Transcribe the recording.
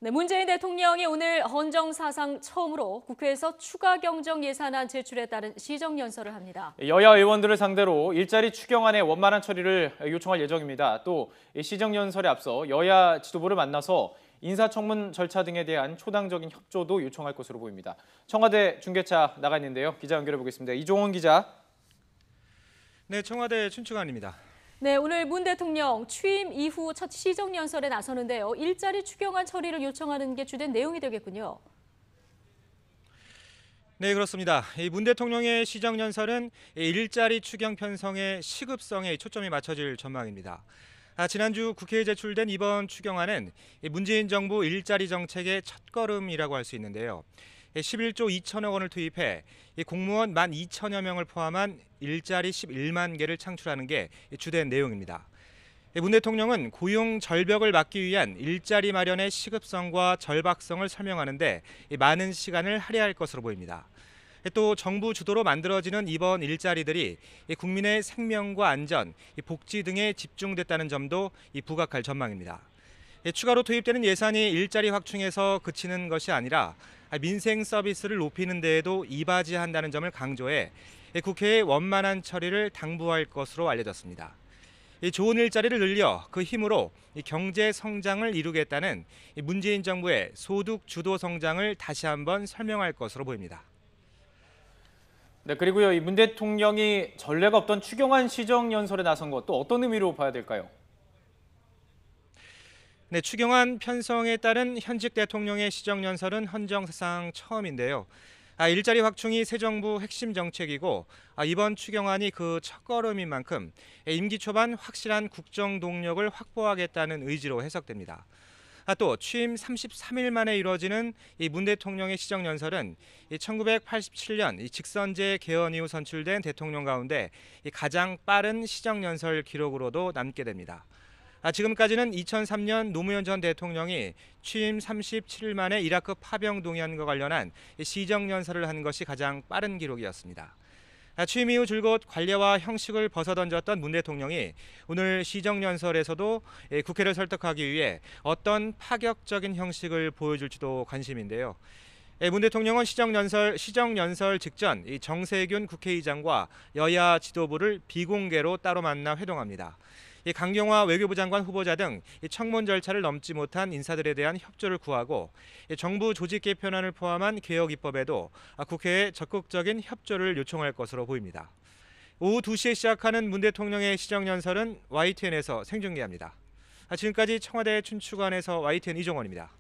네, 문재인 대통령이 오늘 헌정 사상 처음으로 국회에서 추가 경정 예산안 제출에 따른 시정연설을 합니다. 여야 의원들을 상대로 일자리 추경안의 원만한 처리를 요청할 예정입니다. 또 시정연설에 앞서 여야 지도부를 만나서 인사청문 절차 등에 대한 초당적인 협조도 요청할 것으로 보입니다. 청와대 중계차 나가 있는데요. 기자 연결해 보겠습니다. 이종원 기자. 네, 청와대 춘추관입니다. 네, 오늘 문 대통령 취임 이후 첫 시정연설에 나서는데요. 일자리 추경안 처리를 요청하는 게 주된 내용이 되겠군요. 네, 그렇습니다. 문 대통령의 시정연설은 일자리 추경 편성의 시급성에 초점이 맞춰질 전망입니다. 지난주 국회에 제출된 이번 추경안은 문재인 정부 일자리 정책의 첫걸음이라고 할 수 있는데요. 11조 2천억 원을 투입해 공무원 12,000여 명을 포함한 일자리 11만 개를 창출하는 게 주된 내용입니다. 문 대통령은 고용 절벽을 막기 위한 일자리 마련의 시급성과 절박성을 설명하는데 많은 시간을 할애할 것으로 보입니다. 또 정부 주도로 만들어지는 이번 일자리들이 국민의 생명과 안전, 복지 등에 집중됐다는 점도 부각할 전망입니다. 추가로 투입되는 예산이 일자리 확충에서 그치는 것이 아니라 민생 서비스를 높이는 데에도 이바지한다는 점을 강조해 국회의 원만한 처리를 당부할 것으로 알려졌습니다. 좋은 일자리를 늘려 그 힘으로 경제 성장을 이루겠다는 문재인 정부의 소득 주도 성장을 다시 한번 설명할 것으로 보입니다. 네, 그리고요. 이 문 대통령이 전례가 없던 추경안 시정연설에 나선 것 또 어떤 의미로 봐야 될까요? 네, 추경안 편성에 따른 현직 대통령의 시정연설은 헌정 사상 처음인데요. 일자리 확충이 새 정부 핵심 정책이고 이번 추경안이 그 첫걸음인 만큼 임기 초반 확실한 국정 동력을 확보하겠다는 의지로 해석됩니다. 또 취임 33일 만에 이루어지는 이 문 대통령의 시정연설은 1987년 직선제 개헌 이후 선출된 대통령 가운데 가장 빠른 시정연설 기록으로도 남게 됩니다. 지금까지는 2003년 노무현 전 대통령이 취임 37일 만에 이라크 파병 동의안과 관련한 시정연설을 한 것이 가장 빠른 기록이었습니다. 취임 이후 줄곧 관례와 형식을 벗어던졌던 문 대통령이 오늘 시정연설에서도 국회를 설득하기 위해 어떤 파격적인 형식을 보여줄지도 관심인데요. 문 대통령은 시정연설 직전 정세균 국회의장과 여야 지도부를 비공개로 따로 만나 회동합니다. 강경화 외교부 장관 후보자 등 청문 절차를 넘지 못한 인사들에 대한 협조를 구하고 정부 조직 개편안을 포함한 개혁 입법에도 국회에 적극적인 협조를 요청할 것으로 보입니다. 오후 2시에 시작하는 문 대통령의 시정연설은 YTN에서 생중계합니다. 지금까지 청와대 춘추관에서 YTN 이종원입니다.